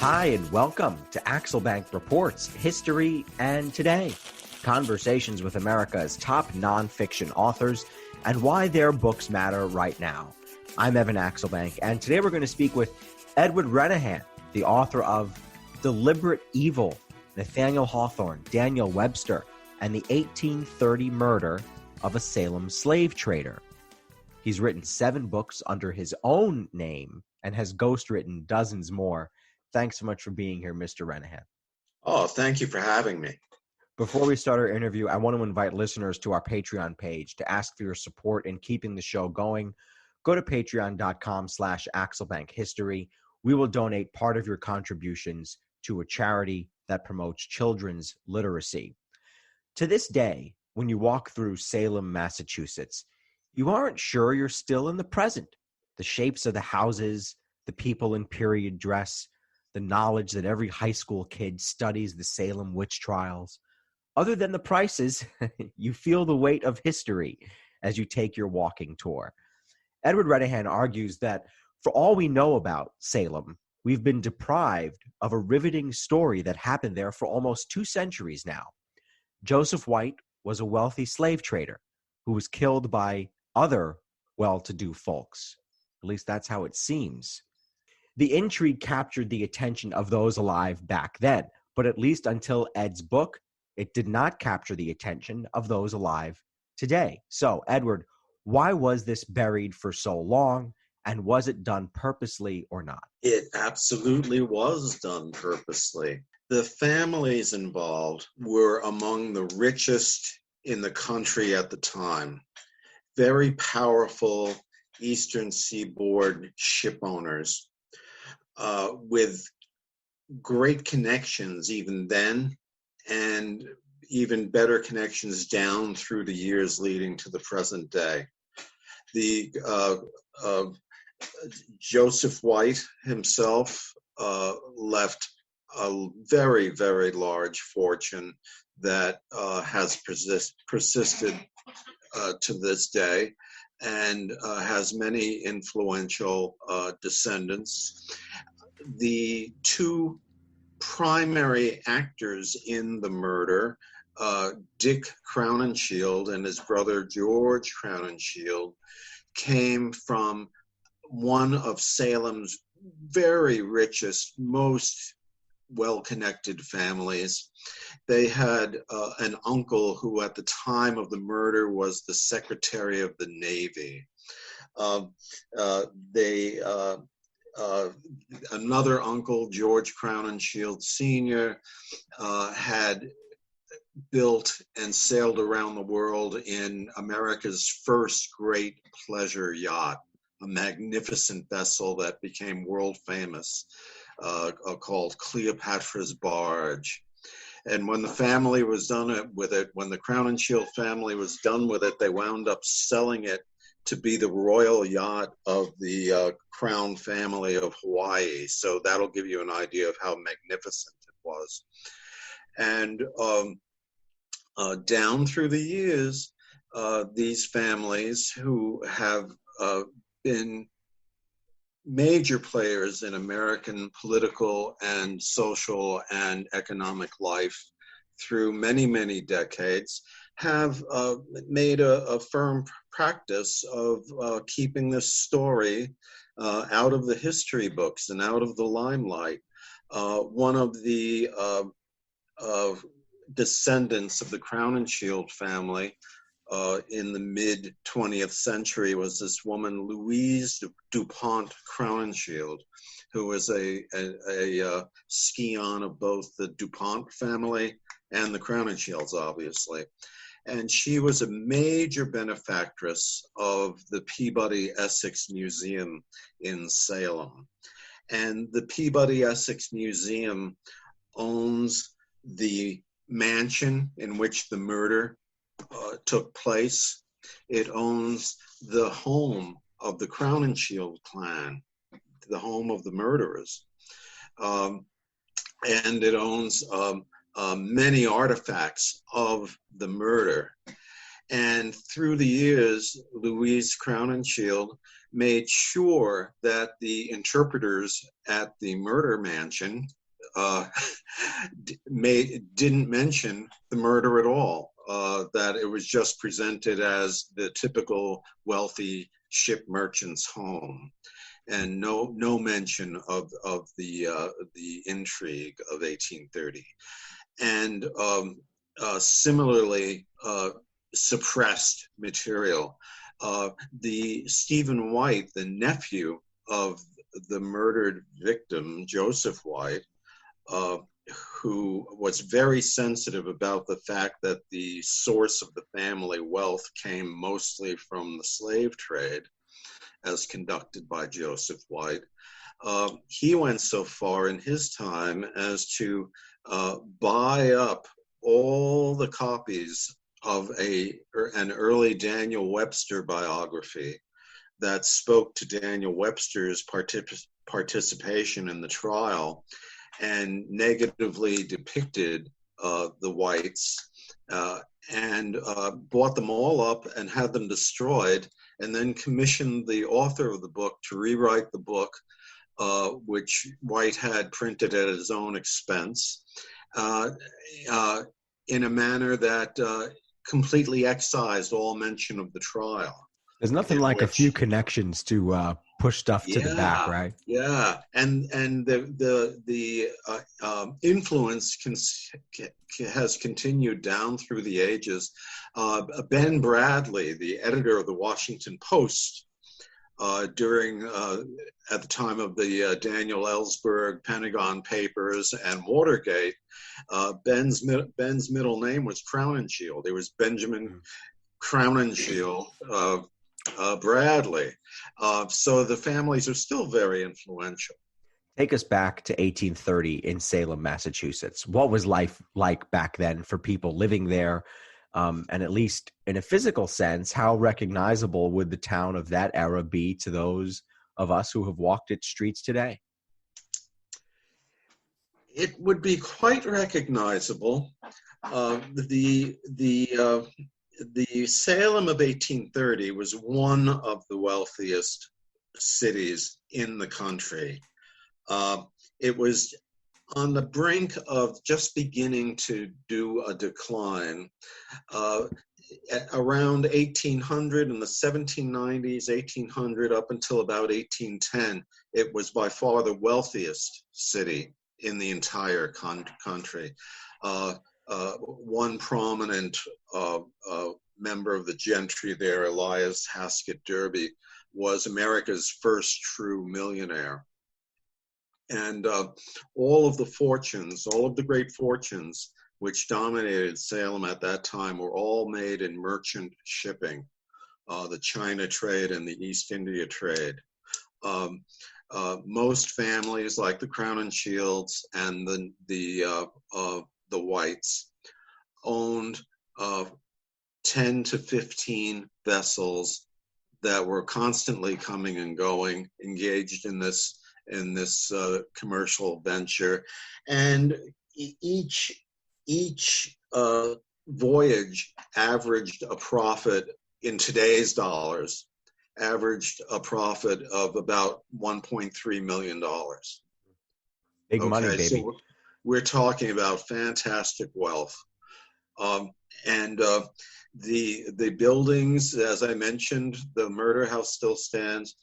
Hi, and welcome to Axelbank Reports, History and Today. Conversations with America's top nonfiction authors and why their books matter right now. I'm Evan Axelbank, and today we're going to speak with Edward Renehan, the author of Deliberate Evil, Nathaniel Hawthorne, Daniel Webster, and the 1830 Murder of a Salem Slave Trader. He's written 7 books under his own name and has ghostwritten dozens more. Thanks so much for being here, Mr. Renehan. Oh, thank you for having me. Before we start our interview, I want to invite listeners to our Patreon page to ask for your support in keeping the show going. Go to patreon.com/AxelbankHistory. We will donate part of your contributions to a charity that promotes children's literacy. To this day, when you walk through Salem, Massachusetts, you aren't sure you're still in the present. The shapes of the houses, the people in period dress, the knowledge that every high school kid studies the Salem witch trials. Other than the prices, you feel the weight of history as you take your walking tour. Edward Renehan argues that for all we know about Salem, we've been deprived of a riveting story that happened there for almost 2 centuries now. Joseph White was a wealthy slave trader who was killed by other well-to-do folks. At least that's how it seems. The intrigue captured the attention of those alive back then, but at least until Ed's book, it did not capture the attention of those alive today. So, Edward, why was this buried for so long, and was it done purposely or not? It absolutely was done purposely. The families involved were among the richest in the country at the time. Very powerful Eastern Seaboard ship owners with great connections even then, and even better connections down through the years leading to the present day. The Joseph White himself left a very, very large fortune that has persisted to this day, and has many influential descendants. The 2 primary actors in the murder, Dick Crowninshield and his brother George Crowninshield, came from one of Salem's very richest, most well-connected families. They had an uncle who at the time of the murder was the Secretary of the Navy. Another uncle, George Crowninshield Sr., had built and sailed around the world in America's first great pleasure yacht, a magnificent vessel that became world famous, called Cleopatra's Barge. And when the family was done with it, when the Crowninshield family was done with it, they wound up selling it to be the royal yacht of the Crown family of Hawaii. So that'll give you an idea of how magnificent it was. And down through the years, these families who have been major players in American political and social and economic life through many, many decades, have made a firm practice of keeping this story out of the history books and out of the limelight. One of the descendants of the Crowninshield family in the mid-20th century was this woman, Louise DuPont Crowninshield, who was a scion of both the DuPont family and the Crowninshields, obviously. And she was a major benefactress of the Peabody Essex Museum in Salem. And the Peabody Essex Museum owns the mansion in which the murder took place. It owns the home of the Crowninshield clan, the home of the murderers. And it owns many artifacts of the murder. And through the years, Louise Crowninshield made sure that the interpreters at the murder mansion didn't mention the murder at all, that it was just presented as the typical wealthy ship merchant's home, and no mention of the intrigue of 1830. And similarly, suppressed material. The Stephen White, the nephew of the murdered victim, Joseph White, who was very sensitive about the fact that the source of the family wealth came mostly from the slave trade, as conducted by Joseph White. He went so far in his time as to buy up all the copies of an early Daniel Webster biography that spoke to Daniel Webster's participation in the trial and negatively depicted the whites, and bought them all up and had them destroyed, and then commissioned the author of the book to rewrite the book, which White had printed at his own expense, in a manner that completely excised all mention of the trial. There's nothing like a few connections to push stuff to the back, right? Yeah, and the influence has continued down through the ages. Ben Bradley, the editor of the Washington Post, during at the time of the Daniel Ellsberg Pentagon Papers and Watergate, Ben's middle name was Crowninshield. It was Benjamin Crowninshield Bradley. So the families are still very influential. Take us back to 1830 in Salem, Massachusetts. What was life like back then for people living there? And at least in a physical sense, how recognizable would the town of that era be to those of us who have walked its streets today? It would be quite recognizable. The Salem of 1830 was one of the wealthiest cities in the country. It was on the brink of just beginning to do a decline. Around 1800, in the 1790s, 1800 up until about 1810, it was by far the wealthiest city in the entire country. One prominent member of the gentry there, Elias Haskett Derby, was America's first true millionaire. And all of the great fortunes which dominated Salem at that time were all made in merchant shipping, the China trade and the East India trade. Most families, like the Crowninshields and the Whites, owned 10 to 15 vessels that were constantly coming and going, engaged in this commercial venture, and each voyage averaged a profit in today's dollars, averaged a profit of about $1.3 million. Big money, baby. So we're talking about fantastic wealth. And the buildings, as I mentioned, the murder house still stands.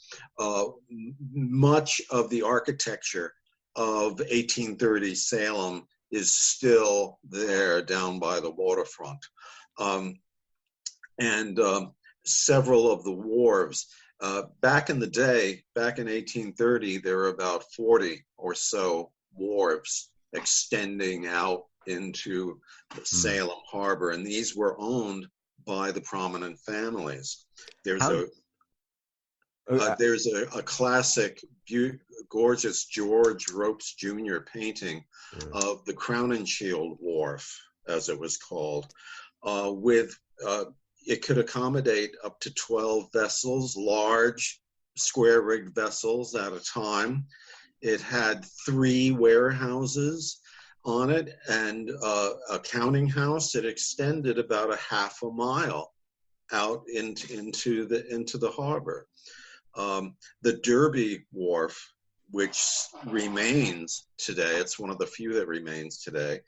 Much of the architecture of 1830 Salem is still there down by the waterfront. And several of the wharves, back in the day, back in 1830, there were about 40 or so wharves extending out into Salem Harbor, and these were owned by the prominent families. There's a classic, gorgeous George Ropes Jr. painting of the Crowninshield Wharf, as it was called, it could accommodate up to 12 vessels, large square-rigged vessels at a time. It had 3 warehouses on it and a counting house. It extended about a half a mile out into the harbor. The Derby Wharf, which remains today, it's one of the few that remains today,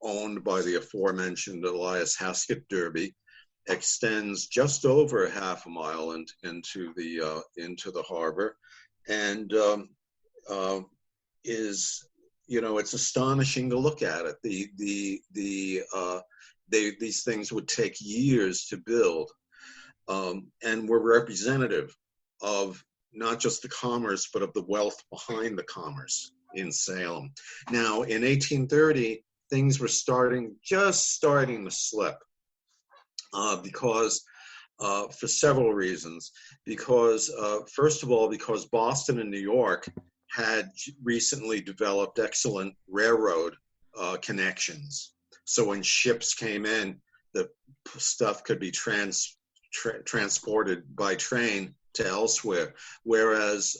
owned by the aforementioned Elias Haskett Derby, extends just over half a mile into the harbor, and is, it's astonishing to look at it. These things would take years to build, and were representative of not just the commerce, but of the wealth behind the commerce in Salem. Now, in 1830, things were just starting to slip, because for several reasons. Because, first of all, because Boston and New York had recently developed excellent railroad connections. So when ships came in, the stuff could be transported by train to elsewhere, whereas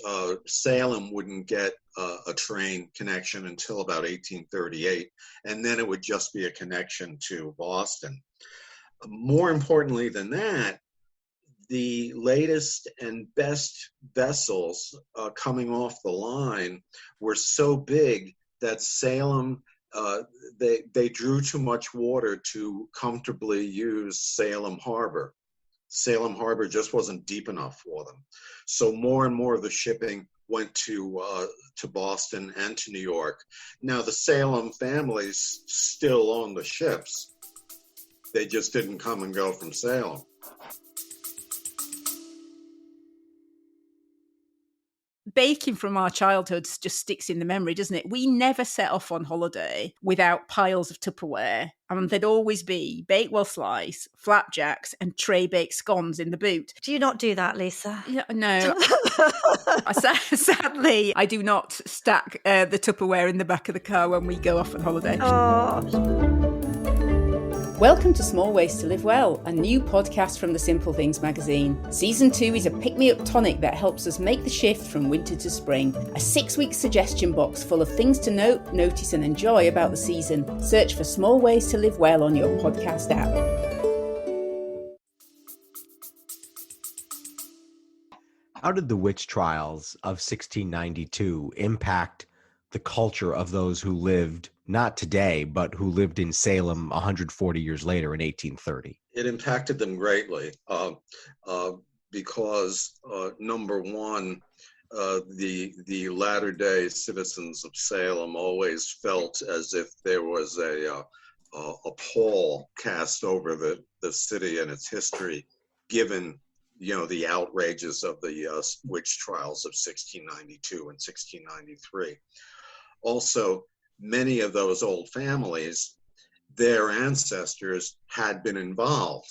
Salem wouldn't get a train connection until about 1838, and then it would just be a connection to Boston. More importantly than that, the latest and best vessels coming off the line were so big that Salem, they drew too much water to comfortably use Salem Harbor. Salem Harbor just wasn't deep enough for them. So more and more of the shipping went to Boston and to New York. Now, the Salem families still own the ships. They just didn't come and go from Salem. Baking from our childhoods just sticks in the memory, doesn't it? We never set off on holiday without piles of Tupperware, and there'd always be Bakewell slice, flapjacks, and tray-baked scones in the boot. Do you not do that, Lisa? Yeah, no. Sadly, I do not stack the Tupperware in the back of the car when we go off on holiday. Oh. Welcome to Small Ways to Live Well, a new podcast from the Simple Things magazine. Season 2 is a pick-me-up tonic that helps us make the shift from winter to spring. A 6-week suggestion box full of things to note, notice and enjoy about the season. Search for Small Ways to Live Well on your podcast app. How did the witch trials of 1692 impact the culture of those who lived, not today, but who lived in Salem 140 years later in 1830? It impacted them greatly because, number one, the latter-day citizens of Salem always felt as if there was a pall cast over the city and its history, given the outrages of the witch trials of 1692 and 1693. Also, many of those old families, their ancestors had been involved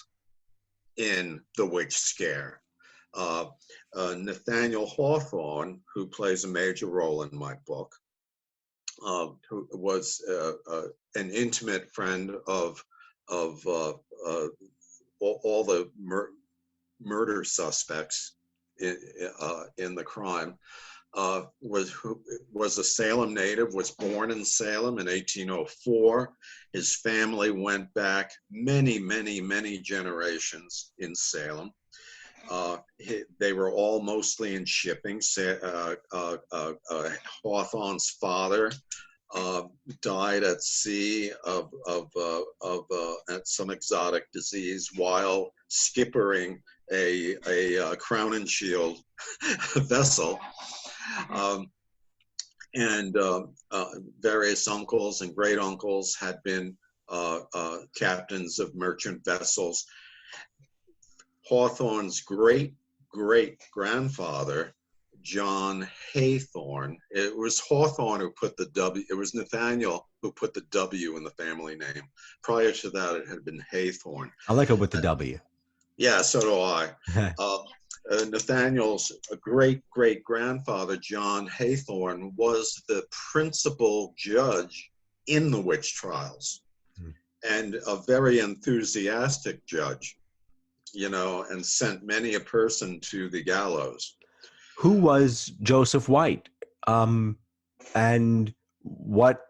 in the witch scare. Nathaniel Hawthorne, who plays a major role in my book, who was an intimate friend of all the murder suspects in the crime, was a Salem native, was born in Salem in 1804. His family went back many, many, many generations in Salem. They were all mostly in shipping. Hawthorne's father died at sea of some exotic disease while skippering a crown and shield vessel. And various uncles and great uncles had been captains of merchant vessels. Hawthorne's great grandfather, John Haythorne, it was Hawthorne who put the W, it was Nathaniel who put the W in the family name. Prior to that, it had been Haythorne. I like it with the W. Yeah, so do I. Nathaniel's great-grandfather, John Haythorne, was the principal judge in the witch trials, and a very enthusiastic judge, and sent many a person to the gallows. Who was Joseph White? And what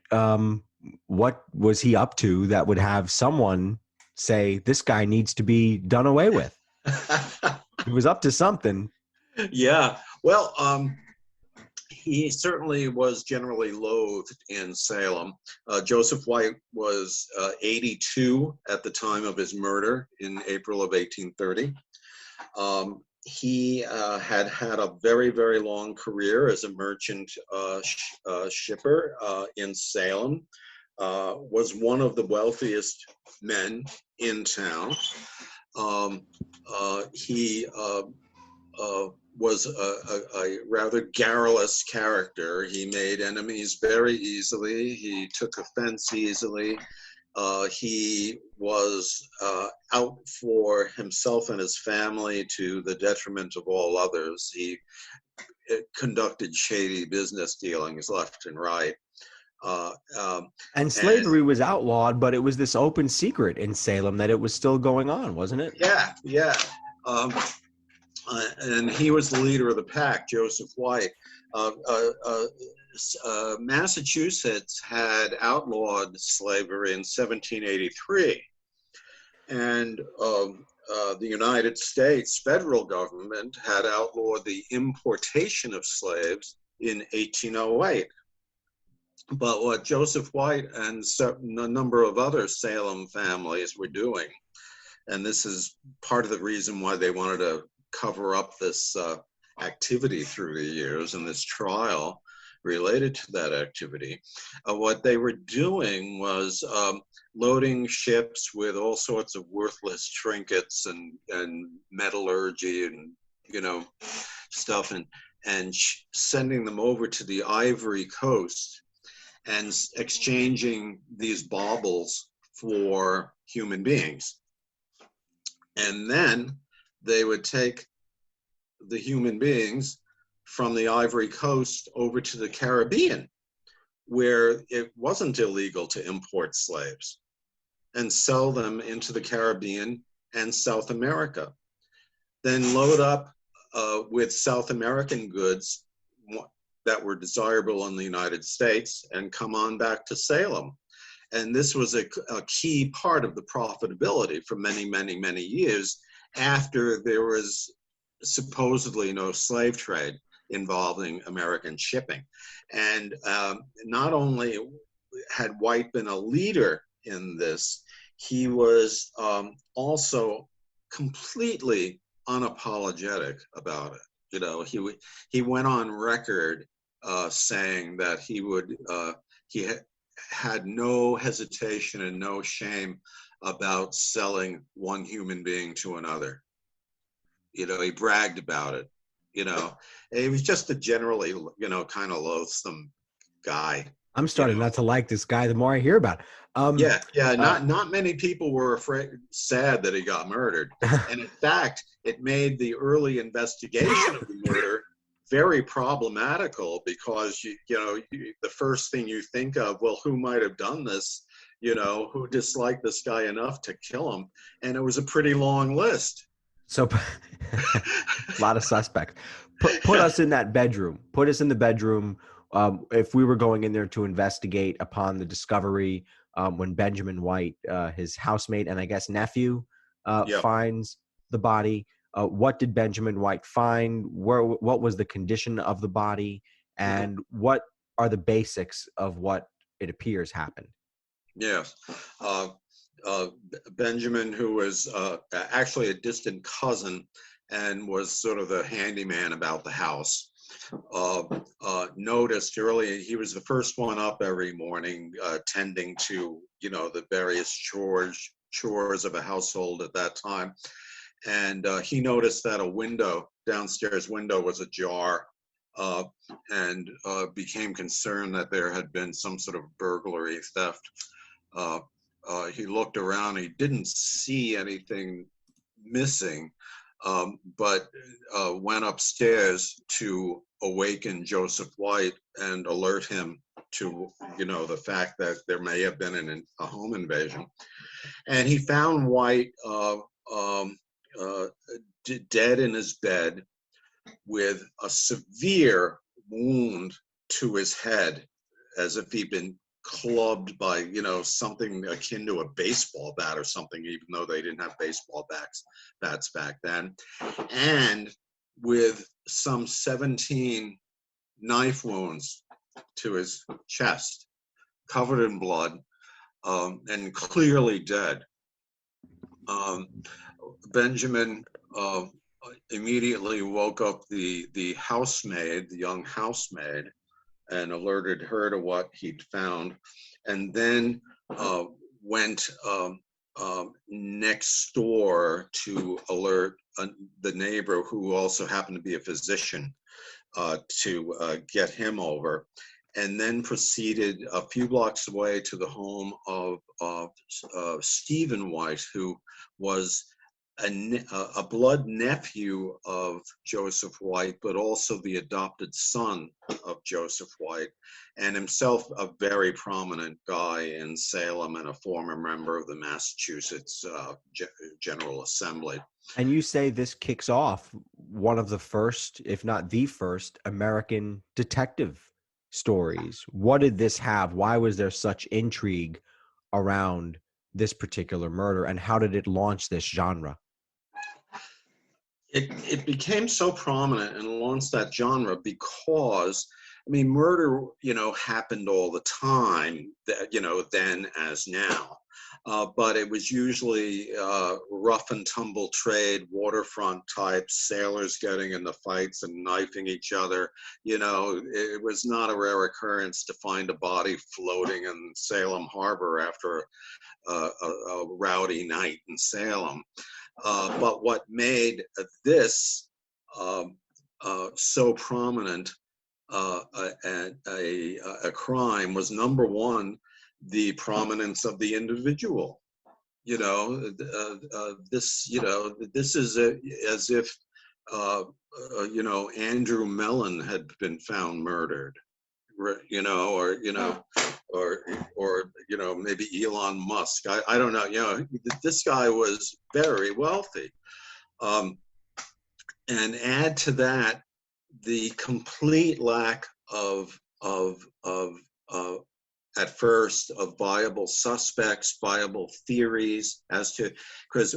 was he up to that would have someone say, this guy needs to be done away with. He was up to something. Yeah. Well, he certainly was generally loathed in Salem. Joseph White was 82 at the time of his murder in April of 1830. He had had a very, very long career as a merchant shipper in Salem, was one of the wealthiest men in town. He was a rather garrulous character. He made enemies very easily. He took offense easily. He was out for himself and his family to the detriment of all others. He conducted shady business dealings left and right. And slavery was outlawed, but it was this open secret in Salem that it was still going on, wasn't it? Yeah. And he was the leader of the pack, Joseph White. Massachusetts had outlawed slavery in 1783, and the United States federal government had outlawed the importation of slaves in 1808. But what Joseph White and a number of other Salem families were doing, and this is part of the reason why they wanted to cover up this activity through the years and this trial related to that activity. What they were doing was loading ships with all sorts of worthless trinkets and metallurgy and stuff, and sending them over to the Ivory Coast and exchanging these baubles for human beings. And then they would take the human beings from the Ivory Coast over to the Caribbean, where it wasn't illegal to import slaves, and sell them into the Caribbean and South America. Then load up with South American goods that were desirable in the United States and come on back to Salem. And this was a key part of the profitability for many, many, many years, after there was supposedly no slave trade involving American shipping. And not only had White been a leader in this, he was also completely unapologetic about it. He went on record saying that he had no hesitation and no shame about selling one human being to another. He bragged about it. He was just a generally, kind of loathsome guy. I'm starting not to like this guy the more I hear about it. Not many people were sad that he got murdered. And in fact, it made the early investigation of the murder very problematical, because the first thing you think of, well, who might have done this? Who disliked this guy enough to kill him? And it was a pretty long list. So a lot of suspects. Put us in that bedroom. Put us in the bedroom. If we were going in there to investigate upon the discovery, when Benjamin White, his housemate and I guess nephew, finds the body, what did Benjamin White find? What was the condition of the body? And what are the basics of what it appears happened? Yes. Benjamin, who was actually a distant cousin and was sort of the handyman about the house, noticed early, he was the first one up every morning, tending to, the various chores of a household at that time. And he noticed that a downstairs window was ajar, and became concerned that there had been some sort of burglary, theft. He looked around, he didn't see anything missing, but went upstairs to awaken Joseph White and alert him to, the fact that there may have been a home invasion. And he found White dead in his bed with a severe wound to his head, as if he'd been clubbed by, something akin to a baseball bat or something, even though they didn't have baseball bats back then. And with some 17 knife wounds to his chest, covered in blood, and clearly dead. Benjamin immediately woke up the housemaid, the young housemaid, and alerted her to what he'd found, and then went next door to alert the neighbor, who also happened to be a physician, to get him over, and then proceeded a few blocks away to the home of Stephen White, who was a blood nephew of Joseph White, but also the adopted son of Joseph White, and himself a very prominent guy in Salem and a former member of the Massachusetts General Assembly. And you say this kicks off one of the first, if not the first, American detective stories. What did this have? Why was there such intrigue around this particular murder, and how did it launch this genre? It became so prominent and launched that genre because, murder, happened all the time, then as now. But it was usually rough and tumble trade, waterfront types, sailors getting into fights and knifing each other. It was not a rare occurrence to find a body floating in Salem Harbor after a rowdy night in Salem. But what made this so prominent a crime was, number one, the prominence of the individual. This is as if Andrew Mellon had been found murdered, or maybe Elon Musk. I don't know. This guy was very wealthy, and add to that the complete lack of at first of viable suspects, viable theories as to, because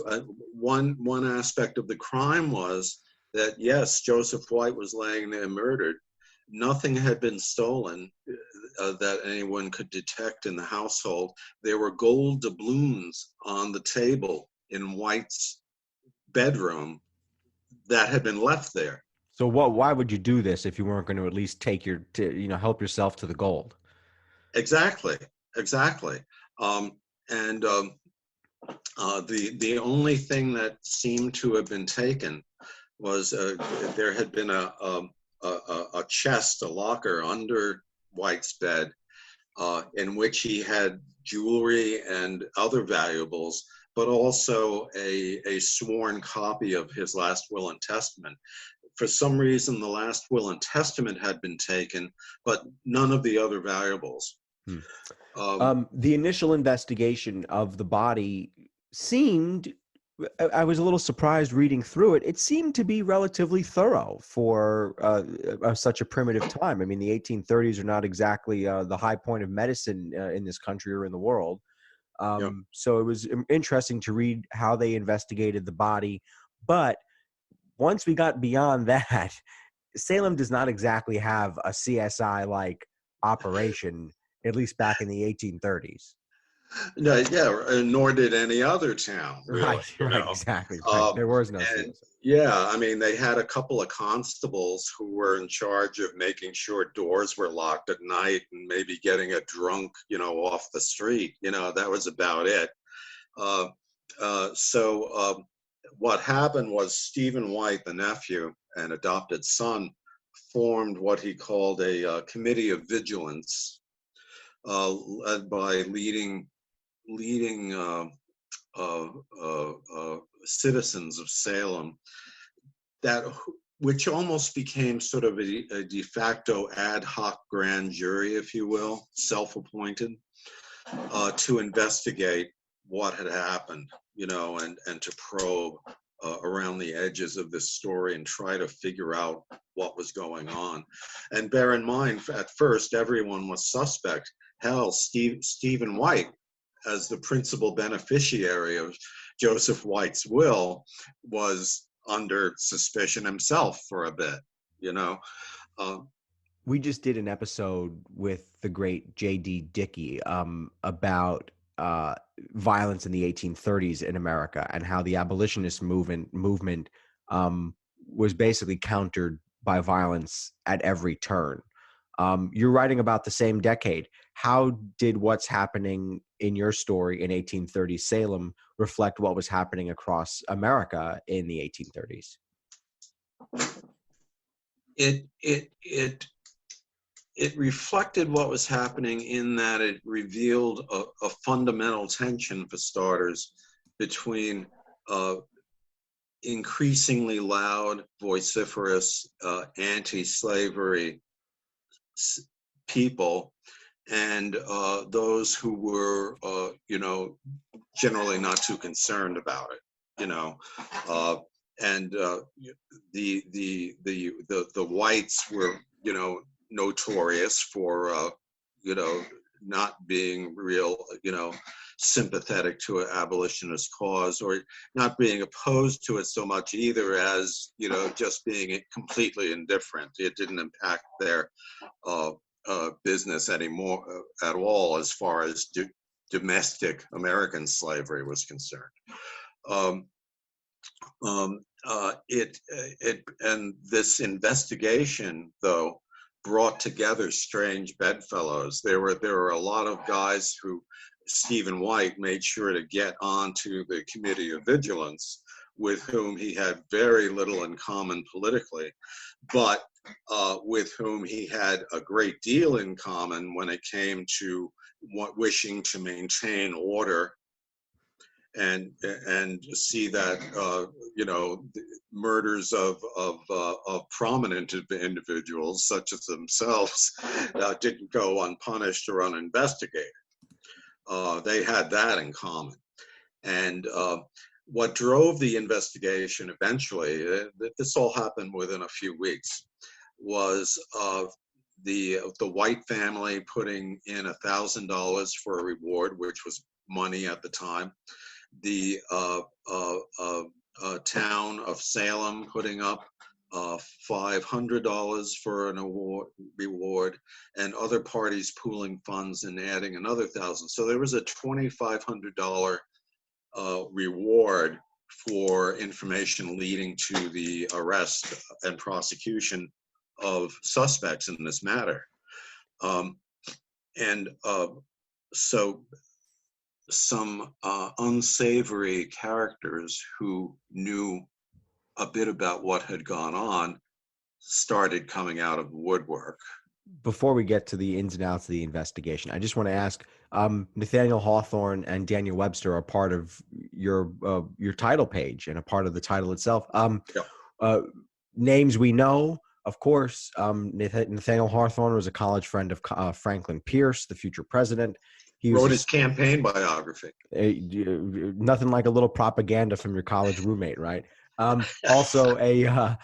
one aspect of the crime was that, yes, Joseph White was laying there murdered. Nothing had been stolen that anyone could detect in the household. There were gold doubloons on the table in White's bedroom that had been left there. So why would you do this if you weren't going to at least take help yourself to the gold? Exactly. The only thing that seemed to have been taken was there had been a chest, a locker under White's bed, in which he had jewelry and other valuables, but also a sworn copy of his last will and testament. For some reason, the last will and testament had been taken, but none of the other valuables. The initial investigation of the body seemed, I was a little surprised reading through it. It seemed to be relatively thorough for such a primitive time. The 1830s are not exactly the high point of medicine in this country or in the world. Yep. So it was interesting to read how they investigated the body. But once we got beyond that, Salem does not exactly have a CSI-like operation, at least back in the 1830s. No, yeah, nor did any other town, really. Right, exactly. Right. There was no CSI. Yeah, they had a couple of constables who were in charge of making sure doors were locked at night and maybe getting a drunk, off the street. That was about it. So what happened was Stephen White, the nephew and adopted son, formed what he called a committee of vigilance, led by leading citizens of Salem, which almost became sort of a de facto ad hoc grand jury, if you will, self-appointed, to investigate what had happened, and to probe around the edges of this story and try to figure out what was going on. And bear in mind, at first, everyone was suspect. Hell, Stephen White, as the principal beneficiary of Joseph White's will, was under suspicion himself for a bit, you know. We just did an episode with the great J.D. Dickey about violence in the 1830s in America and how the abolitionist movement was basically countered by violence at every turn. You're writing about the same decade. How did what's happening in your story in 1830 Salem reflect what was happening across America in the 1830s? It reflected what was happening in that it revealed a fundamental tension, for starters, between increasingly loud, vociferous, anti-slavery people and those who were, generally not too concerned about it, and the whites were, notorious for, not being real, sympathetic to an abolitionist cause, or not being opposed to it so much either as, just being completely indifferent. It didn't impact their business anymore at all as far as domestic American slavery was concerned. And this investigation, though, brought together strange bedfellows. There were a lot of guys who Stephen White made sure to get onto the Committee of Vigilance, with whom he had very little in common politically, but with whom he had a great deal in common when it came to wishing to maintain order and see that murders of prominent individuals such as themselves didn't go unpunished or uninvestigated. They had that in common. And what drove the investigation eventually, this all happened within a few weeks, was the White family putting in $1,000 for a reward, which was money at the time. The town of Salem putting up $500 for an reward, and other parties pooling funds and adding another $1,000. So there was a $2,500 reward for information leading to the arrest and prosecution of suspects in this matter. So some unsavory characters who knew a bit about what had gone on started coming out of the woodwork. Before we get to the ins and outs of the investigation, I just want to ask, Nathaniel Hawthorne and Daniel Webster are part of your title page and a part of the title itself. Names we know, of course. Nathaniel Hawthorne was a college friend of Franklin Pierce, the future president. He wrote his campaign biography. Nothing like a little propaganda from your college roommate, right? Also a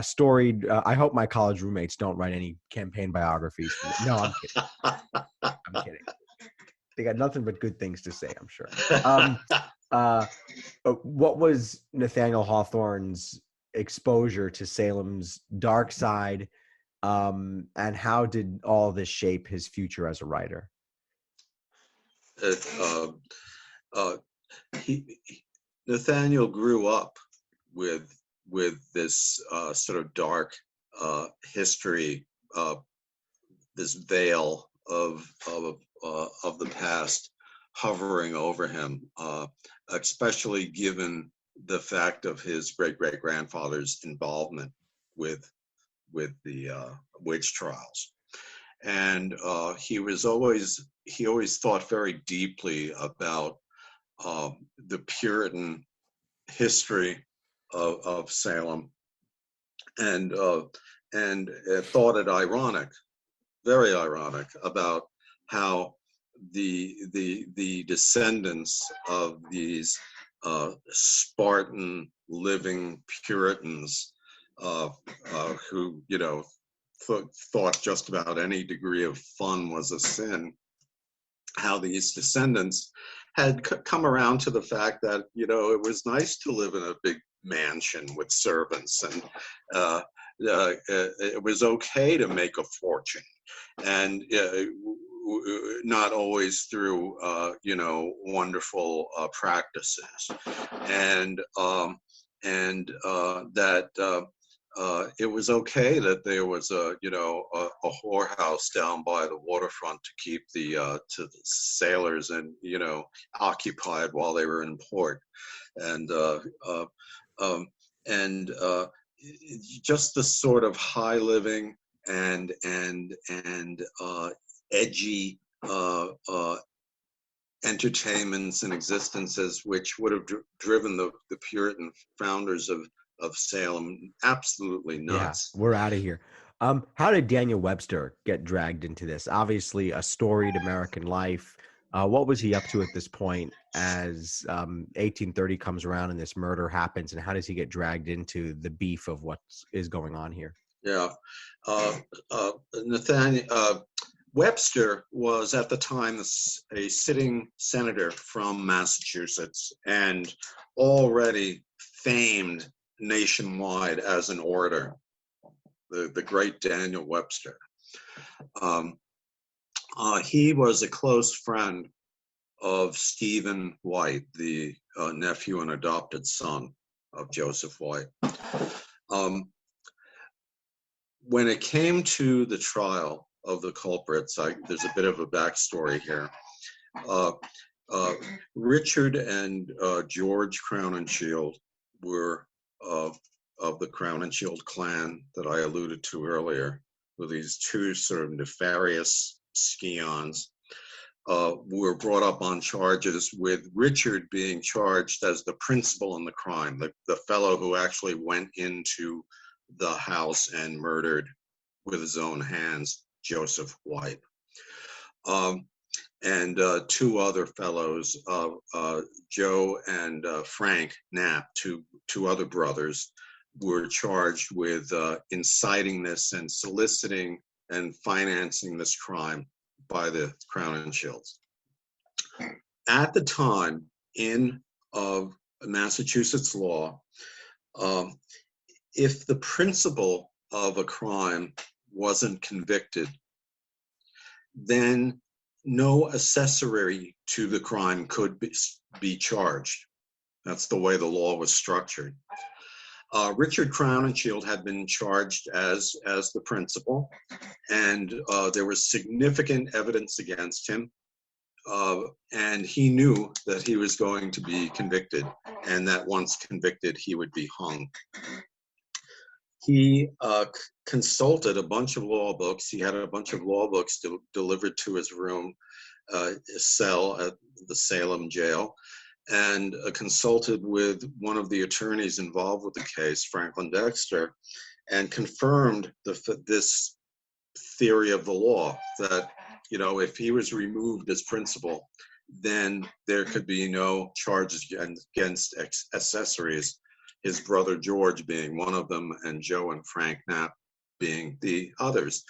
storied, I hope my college roommates don't write any campaign biographies. No, I'm kidding. I'm kidding. They got nothing but good things to say, I'm sure. What was Nathaniel Hawthorne's exposure to Salem's dark side, and how did all this shape his future as a writer? Nathaniel grew up with this sort of dark history, this veil of the past hovering over him, especially given the fact of his great-great-grandfather's involvement with the witch trials. And he always thought very deeply about the Puritan history of Salem, and thought it ironic, very ironic, about how the descendants of these Spartan living Puritans, who thought just about any degree of fun was a sin, how these descendants had come around to the fact that, it was nice to live in a big mansion with servants, and it was okay to make a fortune, and not always through, wonderful practices, and that it was okay that there was a whorehouse down by the waterfront to keep the sailors and occupied while they were in port, and just the sort of high living and edgy entertainments and existences which would have driven the Puritan founders of Salem absolutely nuts. Yeah, we're out of here. How did Daniel Webster get dragged into this? Obviously, a storied American life. What was he up to at this point as 1830 comes around and this murder happens? And how does he get dragged into the beef of what is going on here? Yeah. Nathaniel Webster was at the time a sitting senator from Massachusetts and already famed nationwide as an orator, the great Daniel Webster. He was a close friend of Stephen White, the nephew and adopted son of Joseph White. When it came to the trial of the culprits, there's a bit of a backstory here. Richard and George Crowninshield were of the Crowninshield clan that I alluded to earlier, with these two sort of nefarious scions, were brought up on charges, with Richard being charged as the principal in the crime, the fellow who actually went into the house and murdered with his own hands Joseph White. And two other fellows, Joe and Frank Knapp, two other brothers, were charged with inciting this and soliciting and financing this crime by the Crowninshields. At the time, in Massachusetts law, if the principal of a crime wasn't convicted, then no accessory to the crime could be charged. That's the way the law was structured. Richard Crowninshield had been charged as the principal, and there was significant evidence against him, and he knew that he was going to be convicted, and that once convicted, he would be hung. He consulted a bunch of law books. He had a bunch of law books delivered to his room, cell at the Salem jail, and consulted with one of the attorneys involved with the case, Franklin Dexter, and confirmed this theory of the law that, if he was removed as principal, then there could be no charges against accessories, his brother George being one of them, and Joe and Frank Knapp being the others.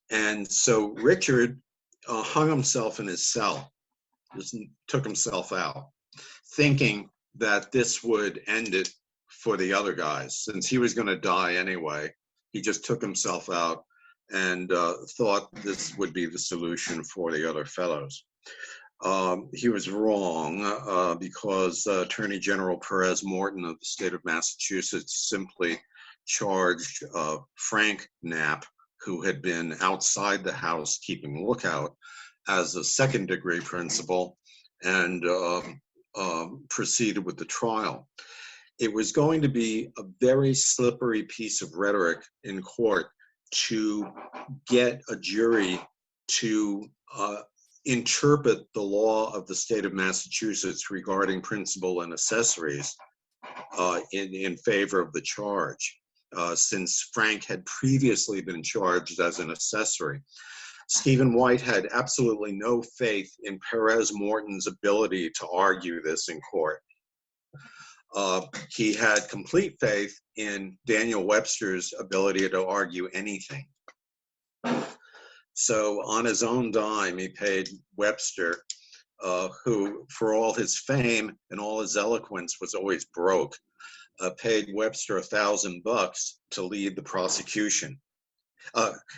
And so Richard hung himself in his cell, just took himself out, thinking that this would end it for the other guys. Since he was going to die anyway, he just took himself out and thought this would be the solution for the other fellows. He was wrong because Attorney General Perez Morton of the state of Massachusetts simply charged Frank Knapp, who had been outside the house keeping lookout, as a second-degree principal, and proceeded with the trial. It was going to be a very slippery piece of rhetoric in court to get a jury to interpret the law of the state of Massachusetts regarding principal and accessories in favor of the charge, since Frank had previously been charged as an accessory. Stephen White had absolutely no faith in Perez Morton's ability to argue this in court. He had complete faith in Daniel Webster's ability to argue anything. So on his own dime, he paid Webster, who, for all his fame and all his eloquence, was always broke, paid Webster $1,000 to lead the prosecution.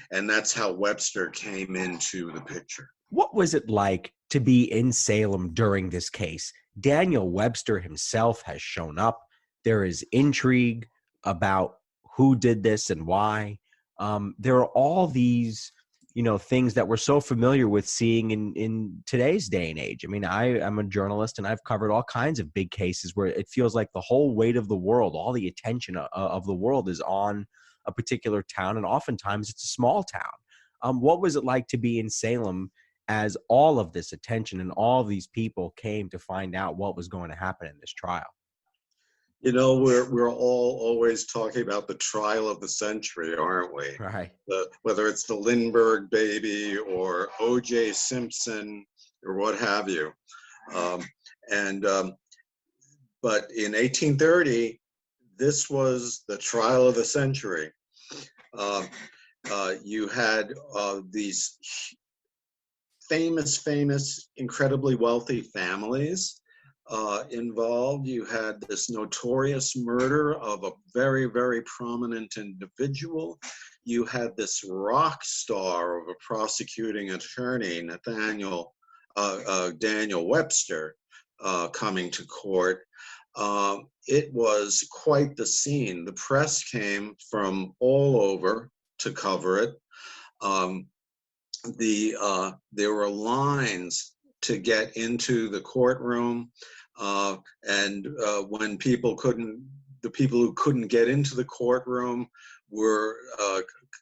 And that's how Webster came into the picture. What was it like to be in Salem during this case? Daniel Webster himself has shown up. There is intrigue about who did this and why. There are all these, things that we're so familiar with seeing in today's day and age. I mean, I'm a journalist and I've covered all kinds of big cases where it feels like the whole weight of the world, all the attention of the world is on a particular town, and oftentimes it's a small town. What was it like to be in Salem as all of this attention and all these people came to find out what was going to happen in this trial? We're all always talking about the trial of the century, aren't we? Right. Whether it's the Lindbergh baby or O.J. Simpson or what have you. But in 1830, this was the trial of the century. You had these famous, incredibly wealthy families involved. You had this notorious murder of a very, very prominent individual. You had this rock star of a prosecuting attorney, Daniel Webster, coming to court. It was quite the scene. The press came from all over to cover it. There were lines to get into the courtroom, and when the people who couldn't get into the courtroom were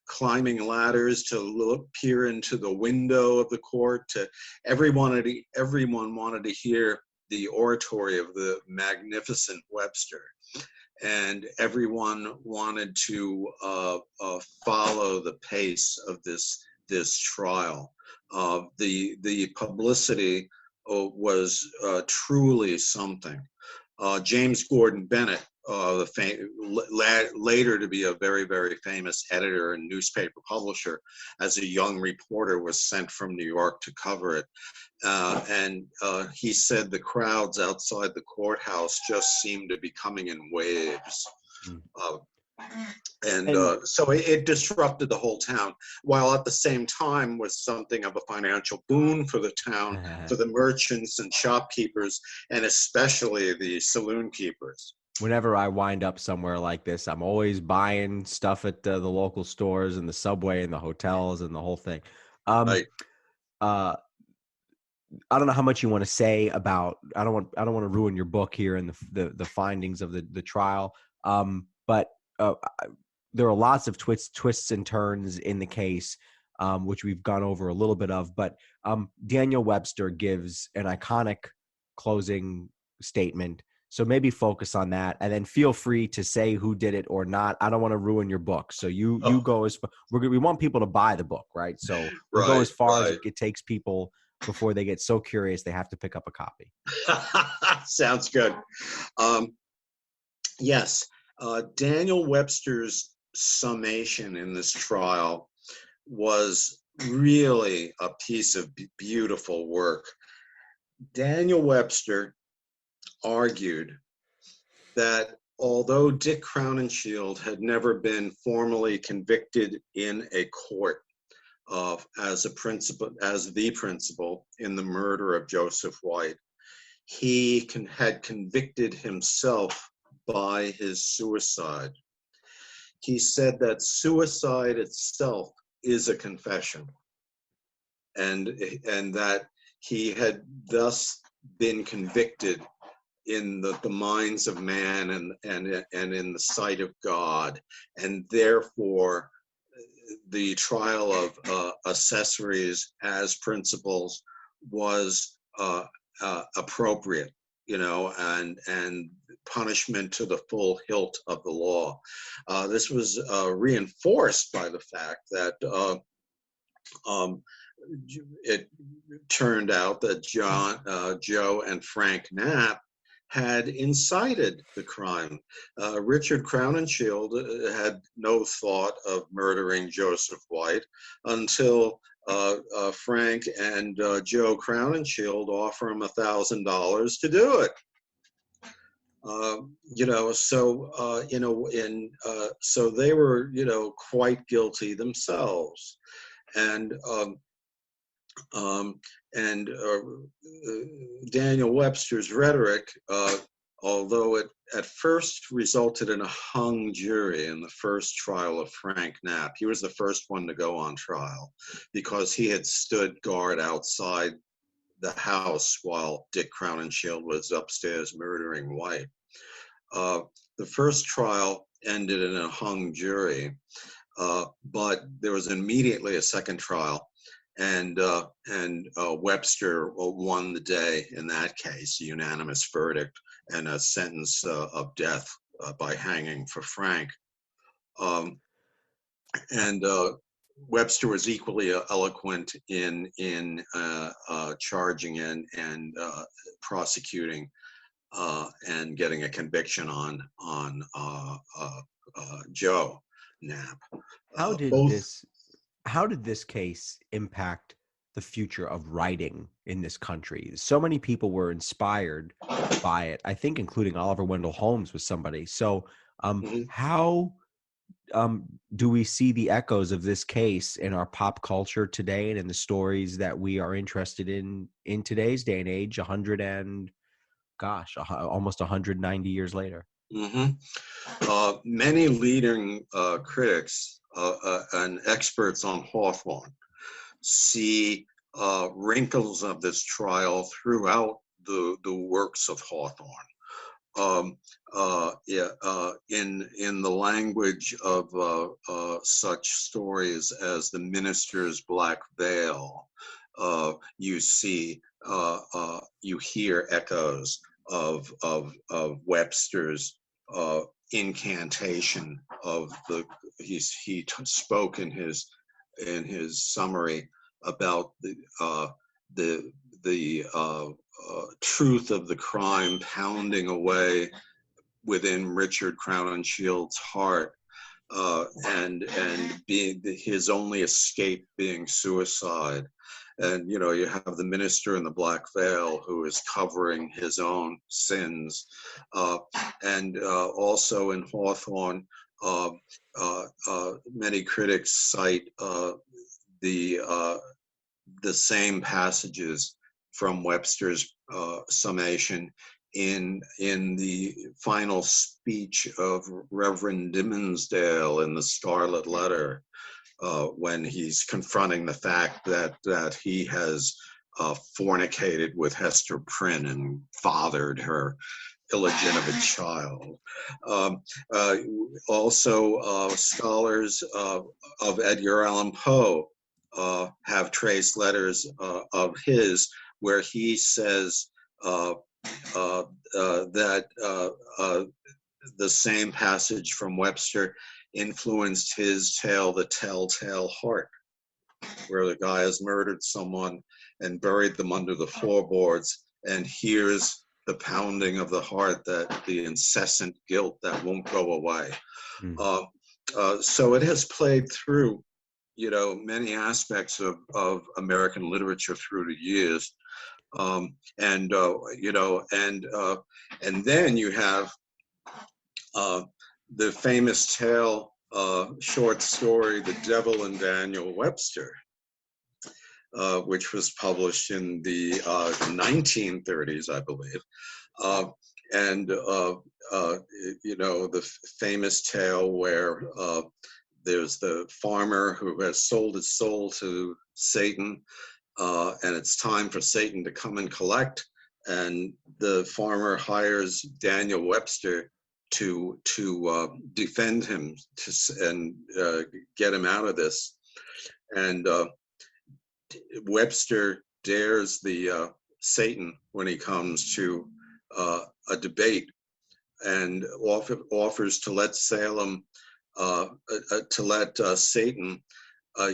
climbing ladders to peer into the window of the court. Everyone wanted to hear the oratory of the magnificent Webster, and everyone wanted to follow the pace of this trial. The publicity was truly something. James Gordon Bennett, later to be a very, very famous editor and newspaper publisher, as a young reporter was sent from New York to cover it. And he said the crowds outside the courthouse just seemed to be coming in waves. So it disrupted the whole town, while at the same time was something of a financial boon for the town, for the merchants and shopkeepers, and especially the saloon keepers. Whenever I wind up somewhere like this, I'm always buying stuff at the local stores and the subway and the hotels and the whole thing. Right. I don't know how much you want to say about. I don't want to ruin your book here and the findings of the trial. But there are lots of twists and turns in the case, which we've gone over a little bit of. But Daniel Webster gives an iconic closing statement. So maybe focus on that, and then feel free to say who did it or not. I don't want to ruin your book. So you go as far. We want people to buy the book, right? So we'll go as far as it takes people before they get so curious they have to pick up a copy. Sounds good. Yes. Daniel Webster's summation in this trial was really a piece of beautiful work. Daniel Webster argued that although Dick Crowninshield had never been formally convicted in a court as the principal in the murder of Joseph White, he had convicted himself by his suicide. He said that suicide itself is a confession, and that he had thus been convicted in the minds of man and in the sight of God, and therefore the trial of accessories as principals was appropriate, and punishment to the full hilt of the law. This was reinforced by the fact that it turned out that Joe and Frank Knapp had incited the crime. Richard Crowninshield had no thought of murdering Joseph White until Frank and Joe Crowninshield offer him $1,000 to do it. So they were, quite guilty themselves, and Daniel Webster's rhetoric, although it at first resulted in a hung jury in the first trial of Frank Knapp. He was the first one to go on trial because he had stood guard outside the house while Dick Crowninshield was upstairs murdering White. The first trial ended in a hung jury, but there was immediately a second trial, and Webster won the day in that case, a unanimous verdict and a sentence of death by hanging for Frank. Webster was equally eloquent in charging and prosecuting and getting a conviction on Joe Knapp. How did this case impact the future of writing in this country? So many people were inspired by it, I think, including Oliver Wendell Holmes was somebody. So how do we see the echoes of this case in our pop culture today and in the stories that we are interested in today's day and age, almost 190 years later? Many leading critics and experts on Hawthorne see wrinkles of this trial throughout the works of Hawthorne. In the language of such stories as The Minister's Black Veil, you hear echoes of Webster's incantation of he spoke in his summary about the truth of the crime pounding away within Richard Crownshield's heart, and being his only escape being suicide. And you have the minister in the black veil who is covering his own sins, and also in Hawthorne, many critics cite the same passages from Webster's summation in the final speech of Reverend Dimmesdale in the Scarlet Letter, when he's confronting the fact that he has fornicated with Hester Prynne and fathered her illegitimate child. Also, scholars of Edgar Allan Poe have traced letters of his where he says that the same passage from Webster influenced his tale, The Telltale Heart, where the guy has murdered someone and buried them under the floorboards and hears the pounding of the heart, that the incessant guilt that won't go away. So it has played through, many aspects of American literature through the years. And then you have the famous tale, short story, The Devil and Daniel Webster, which was published in the 1930s, I believe. The famous tale where there's the farmer who has sold his soul to Satan, and it's time for Satan to come and collect, and the farmer hires Daniel Webster to defend him and get him out of this. And Webster dares the Satan when he comes to a debate, and offers to let Salem Satan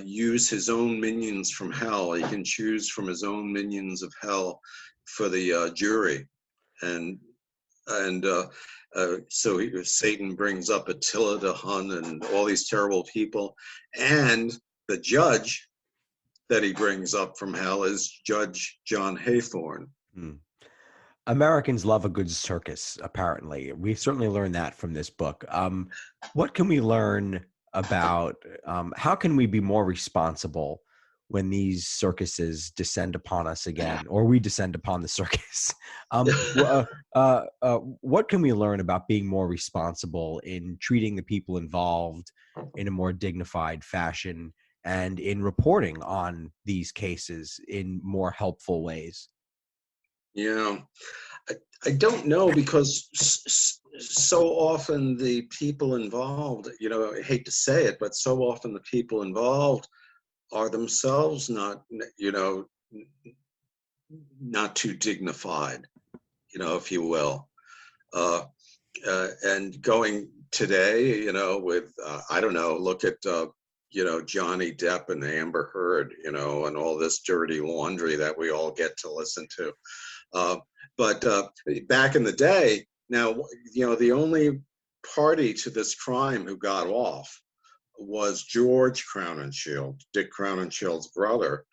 use his own minions from hell. He can choose from his own minions of hell for the jury, and so Satan brings up Attila the Hun and all these terrible people, and the judge that he brings up from hell is Judge John Hawthorne. Americans love a good circus, apparently. We've certainly learned that from this book. What can we learn about, how can we be more responsible when these circuses descend upon us again, or we descend upon the circus? What can we learn about being more responsible in treating the people involved in a more dignified fashion and in reporting on these cases in more helpful ways? Yeah, I don't know, because so often the people involved, I hate to say it, but so often the people involved are themselves not too dignified, if you will. And going today, with, I don't know, look at, Johnny Depp and Amber Heard, and all this dirty laundry that we all get to listen to. But back in the day, now, the only party to this crime who got off was George Crowninshield, Dick Crownenshield's brother,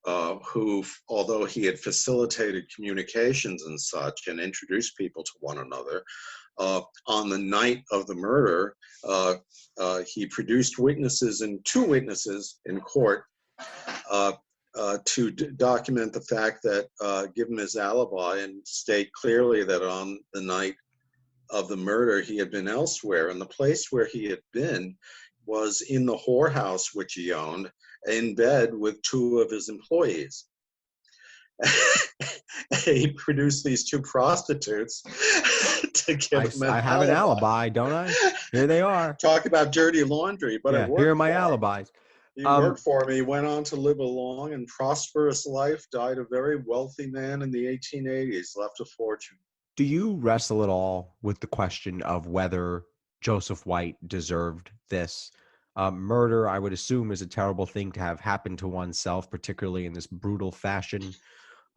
who, although he had facilitated communications and such and introduced people to one another, on the night of the murder, he produced two witnesses in court to document the fact that, give him his alibi and state clearly that on the night of the murder he had been elsewhere, and the place where he had been was in the whorehouse which he owned, in bed with two of his employees. He produced these two prostitutes to give him I have an alibi, don't I? Here they are. Talk about dirty laundry, but it worked. Here are my alibis. He worked for me, went on to live a long and prosperous life, died a very wealthy man in the 1880s, left a fortune. Do you wrestle at all with the question of whether Joseph White deserved this? Murder, I would assume, is a terrible thing to have happen to oneself, particularly in this brutal fashion.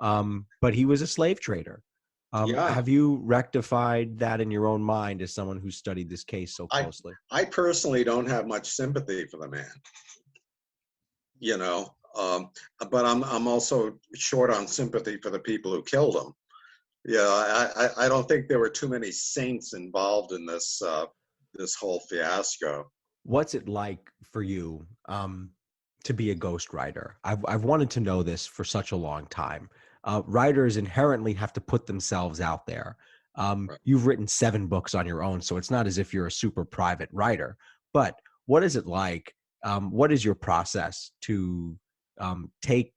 But he was a slave trader. Have you rectified that in your own mind as someone who studied this case so closely? I personally don't have much sympathy for the man, but I'm also short on sympathy for the people who killed him. I don't think there were too many saints involved in this this whole fiasco. What's it like for you to be a ghostwriter? I've wanted to know this for such a long time. Writers inherently have to put themselves out there. Right. You've written 7 books on your own, so it's not as if you're a super private writer. But what is it like? What is your process to take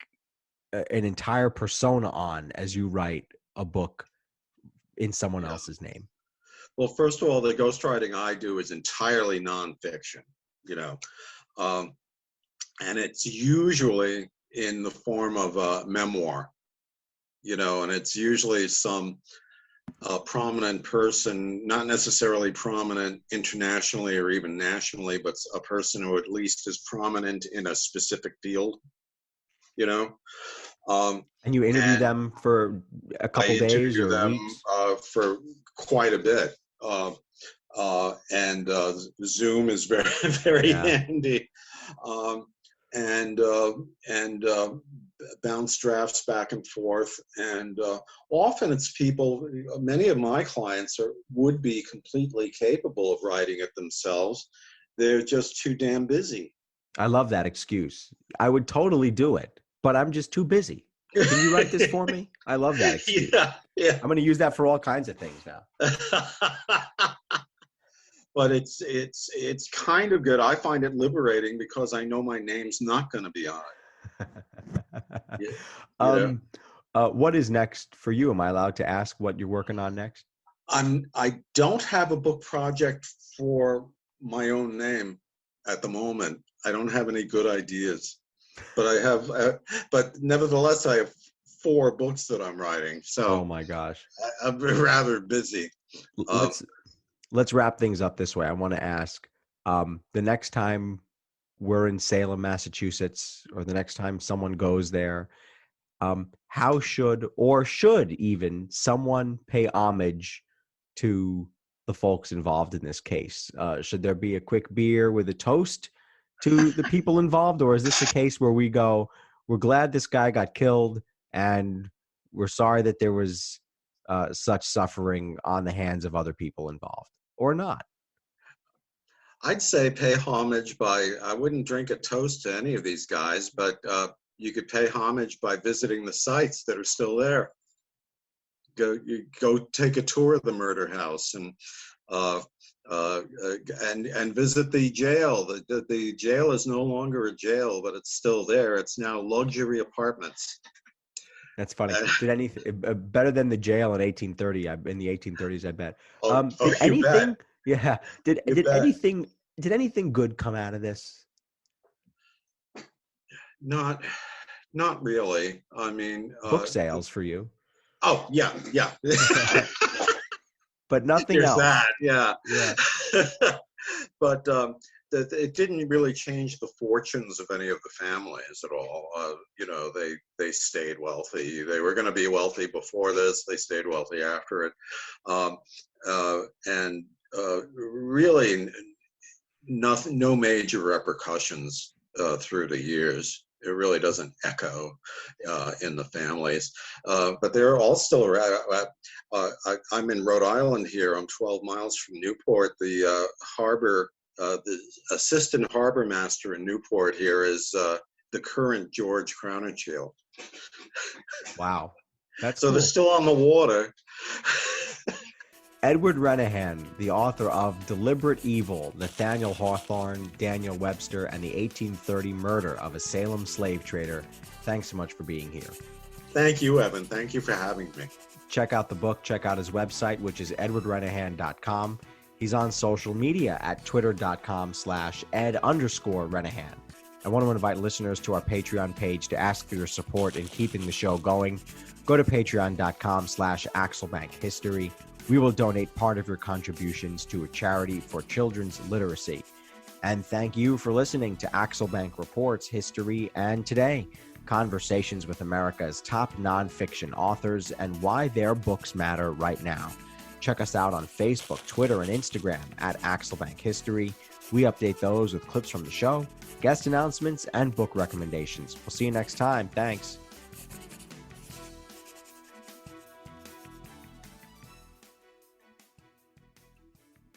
an entire persona on as you write a book in someone else's name? Well, first of all, the ghostwriting I do is entirely nonfiction, and it's usually in the form of a memoir, and it's usually some prominent person, not necessarily prominent internationally or even nationally, but a person who at least is prominent in a specific field, And you interview them for a couple days or weeks? For quite a bit. And Zoom is very, very handy. And bounce drafts back and forth. And often it's people, many of my clients would be completely capable of writing it themselves. They're just too damn busy. I love that excuse. I would totally do it, but I'm just too busy. Can you write this for me? I love that excuse. Yeah. I'm going to use that for all kinds of things now. But it's kind of good. I find it liberating because I know my name's not going to be on it. What is next for you? Am I allowed to ask what you're working on next? I don't have a book project for my own name at the moment. I don't have any good ideas, but I have. But nevertheless, I have 4 books that I'm writing. So, oh my gosh, I'm rather busy. Let's wrap things up this way. I want to ask, the next time we're in Salem, Massachusetts, or the next time someone goes there, how should even someone pay homage to the folks involved in this case? Should there be a quick beer with a toast to the people involved, or is this a case where we're we're glad this guy got killed, and we're sorry that there was such suffering on the hands of other people involved, or not. I'd say pay homage by, I wouldn't drink a toast to any of these guys, but you could pay homage by visiting the sites that are still there. Go take a tour of the murder house and visit the jail. The jail is no longer a jail, but it's still there. It's now luxury apartments. That's funny. Did anything better than the jail in 1830? In the 1830s, I bet. Did anything? Bet. Yeah. Did anything good come out of this? Not really. I mean, book sales for you. Oh yeah. But nothing There's else. That, yeah. But it didn't really change the fortunes of any of the families at all. They stayed wealthy. They were going to be wealthy before this. They stayed wealthy after it, and really no major repercussions through the years. It really doesn't echo in the families, but they're all still around. I'm in Rhode Island here. I'm 12 miles from Newport. The harbor, the assistant harbor master in Newport here is the current George Crowninshield. Wow, that's so cool. They're still on the water. Edward Renehan, the author of Deliberate Evil, Nathaniel Hawthorne, Daniel Webster, and the 1830 Murder of a Salem Slave Trader. Thanks so much for being here. Thank you, Evan. Thank you for having me. Check out the book. Check out his website, which is edwardrenehan.com. He's on social media at twitter.com/ed_Renehan. I want to invite listeners to our Patreon page to ask for your support in keeping the show going. Go to patreon.com/AxelBankHistory. We will donate part of your contributions to a charity for children's literacy. And thank you for listening to Axel Bank Reports History and Today, conversations with America's top nonfiction authors and why their books matter right now. Check us out on Facebook, Twitter, and Instagram at Axel Bank History. We update those with clips from the show, guest announcements, and book recommendations. We'll see you next time. Thanks.